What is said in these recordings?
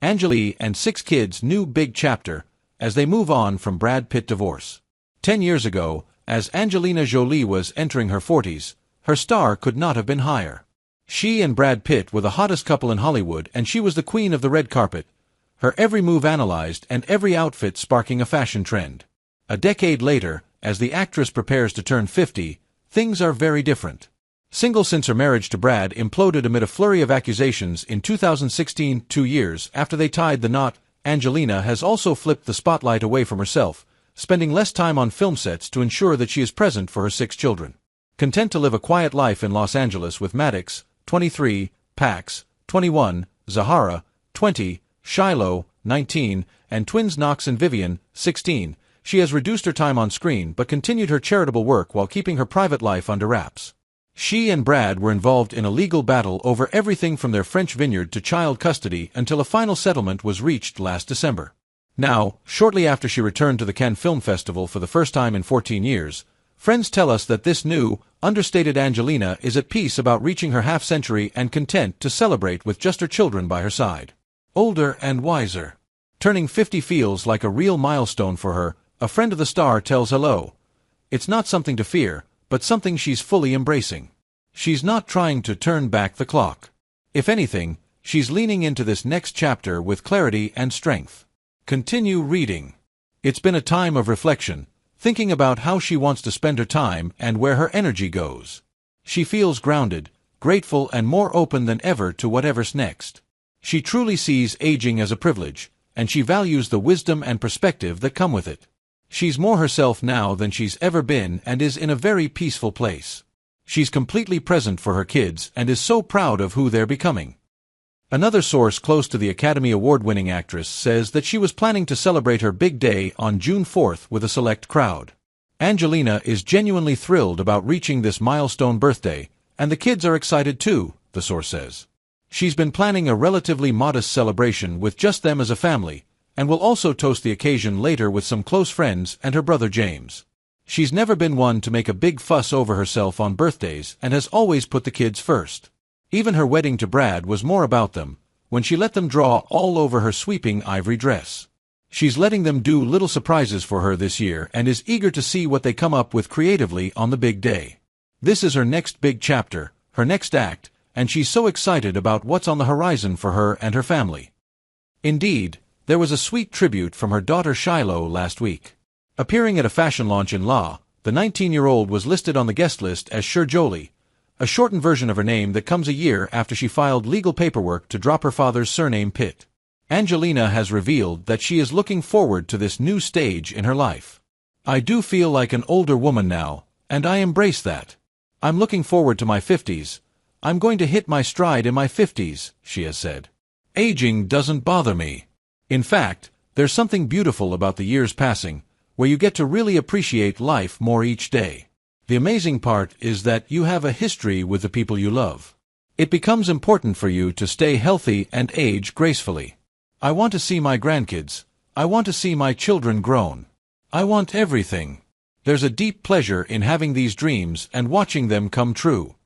Angelina and 6 kids' new big chapter as they move on from Brad Pitt divorce. 10 years ago, as Angelina Jolie was entering her 40s, her star could not have been higher. She and Brad Pitt were the hottest couple in Hollywood, and she was the queen of the red carpet, her every move analyzed and every outfit sparking a fashion trend. A decade later, as the actress prepares to turn 50, things are very different. Single since her marriage to Brad imploded amid a flurry of accusations in 2016, 2 years after they tied the knot, Angelina has also flipped the spotlight away from herself, spending less time on film sets to ensure that she is present for her 6 children. Content to live a quiet life in Los Angeles with Maddox, 23, Pax, 21, Zahara, 20, Shiloh, 19, and twins Knox and Vivian, 16, she has reduced her time on screen but continued her charitable work while keeping her private life under wraps. She and Brad were involved in a legal battle over everything from their French vineyard to child custody until a final settlement was reached last December. Now, shortly after she returned to the Cannes Film Festival for the first time in 14 years, friends tell us that this new, understated Angelina is at peace about reaching her half-century and content to celebrate with just her children by her side. Older and wiser. Turning 50 feels like a real milestone for her, a friend of the star tells Hello. It's not something to fear, but something she's fully embracing. She's not trying to turn back the clock. If anything, she's leaning into this next chapter with clarity and strength. Continue reading. It's been a time of reflection, thinking about how she wants to spend her time and where her energy goes. She feels grounded, grateful, and more open than ever to whatever's next. She truly sees aging as a privilege, and she values the wisdom and perspective that come with it. She's more herself now than she's ever been and is in a very peaceful place. She's completely present for her kids and is so proud of who they're becoming. Another source close to the Academy Award-winning actress says that she was planning to celebrate her big day on June 4th with a select crowd. Angelina is genuinely thrilled about reaching this milestone birthday, and the kids are excited too, the source says. She's been planning a relatively modest celebration with just them as a family, and will also toast the occasion later with some close friends and her brother James. She's never been one to make a big fuss over herself on birthdays and has always put the kids first. Even her wedding to Brad was more about them, when she let them draw all over her sweeping ivory dress. She's letting them do little surprises for her this year and is eager to see what they come up with creatively on the big day. This is her next big chapter, her next act, and she's so excited about what's on the horizon for her and her family. Indeed, there was a sweet tribute from her daughter Shiloh last week. Appearing at a fashion launch in La, the 19-year-old was listed on the guest list as Jolie, a shortened version of her name that comes a year after she filed legal paperwork to drop her father's surname Pitt. Angelina has revealed that she is looking forward to this new stage in her life. I do feel like an older woman now, and I embrace that. I'm looking forward to my 50s. I'm going to hit my stride in my 50s, she has said. Aging doesn't bother me. In fact, there's something beautiful about the years passing, where you get to really appreciate life more each day. The amazing part is that you have a history with the people you love. It becomes important for you to stay healthy and age gracefully. I want to see my grandkids. I want to see my children grown. I want everything. There's a deep pleasure in having these dreams and watching them come true.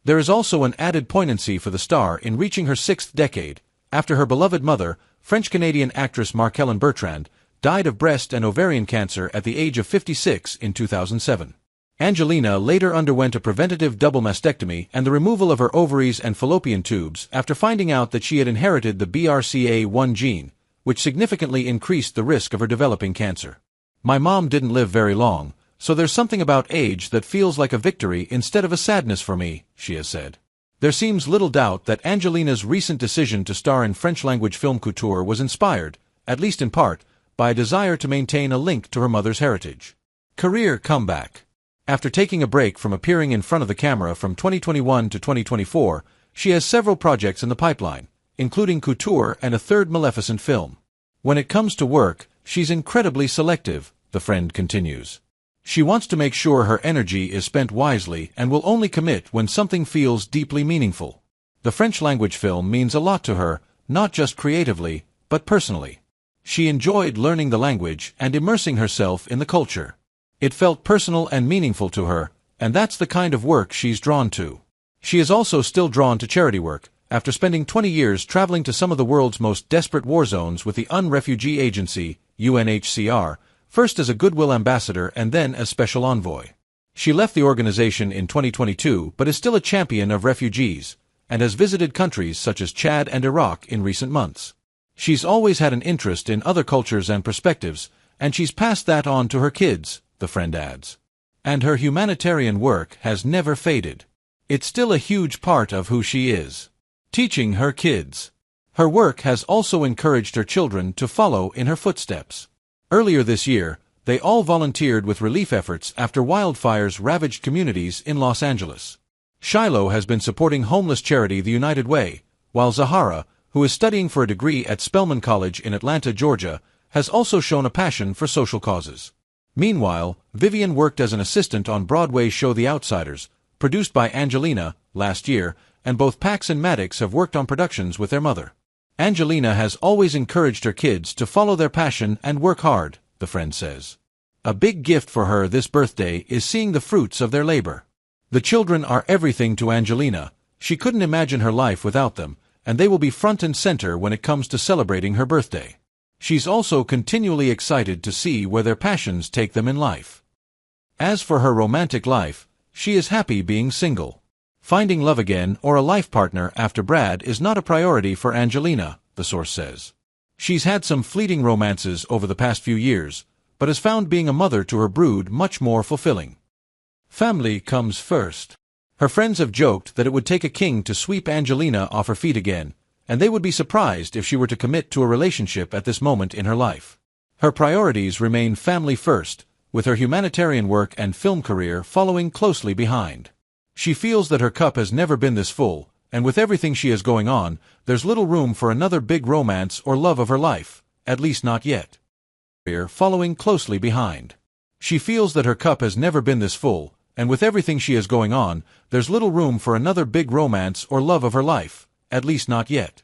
There is also an added poignancy for the star in reaching her 6th decade, after her beloved mother, French-Canadian actress Marc-Hélène Bertrand, died of breast and ovarian cancer at the age of 56 in 2007. Angelina later underwent a preventative double mastectomy and the removal of her ovaries and fallopian tubes after finding out that she had inherited the BRCA1 gene, which significantly increased the risk of her developing cancer. My mom didn't live very long, so there's something about age that feels like a victory instead of a sadness for me, she has said. There seems little doubt that Angelina's recent decision to star in French-language film couture was inspired, at least in part, by a desire to maintain a link to her mother's heritage. Career comeback. After taking a break from appearing in front of the camera from 2021 to 2024, she has several projects in the pipeline, including couture and a third Maleficent film. When it comes to work, she's incredibly selective, the friend continues. She wants to make sure her energy is spent wisely and will only commit when something feels deeply meaningful. The French-language film means a lot to her, not just creatively, but personally. She enjoyed learning the language and immersing herself in the culture. It felt personal and meaningful to her, and that's the kind of work she's drawn to. She is also still drawn to charity work, after spending 20 years traveling to some of the world's most desperate war zones with the UN Refugee Agency, UNHCR, first as a Goodwill ambassador and then as special envoy. She left the organization in 2022 but is still a champion of refugees, and has visited countries such as Chad and Iraq in recent months. She's always had an interest in other cultures and perspectives, and she's passed that on to her kids, the friend adds. And her humanitarian work has never faded. It's still a huge part of who she is. Teaching her kids. Her work has also encouraged her children to follow in her footsteps. Earlier this year, they all volunteered with relief efforts after wildfires ravaged communities in Los Angeles. Shiloh has been supporting homeless charity The United Way, while Zahara, who is studying for a degree at Spelman College in Atlanta, Georgia, has also shown a passion for social causes. Meanwhile, Vivian worked as an assistant on Broadway's show The Outsiders, produced by Angelina, last year, and both Pax and Maddox have worked on productions with their mother. Angelina has always encouraged her kids to follow their passion and work hard, the friend says. A big gift for her this birthday is seeing the fruits of their labor. The children are everything to Angelina. She couldn't imagine her life without them, and they will be front and center when it comes to celebrating her birthday. She's also continually excited to see where their passions take them in life. As for her romantic life, she is happy being single. Finding love again or a life partner after Brad is not a priority for Angelina, the source says. She's had some fleeting romances over the past few years, but has found being a mother to her brood much more fulfilling. Family comes first. Her friends have joked that it would take a king to sweep Angelina off her feet again, and they would be surprised if she were to commit to a relationship at this moment in her life. Her priorities remain family first, with her humanitarian work and film career following closely behind. She feels that her cup has never been this full, and with everything she has going on, there's little room for another big romance or love of her life, at least not yet. Following closely behind. She feels that her cup has never been this full, and with everything she has going on, there's little room for another big romance or love of her life, at least not yet.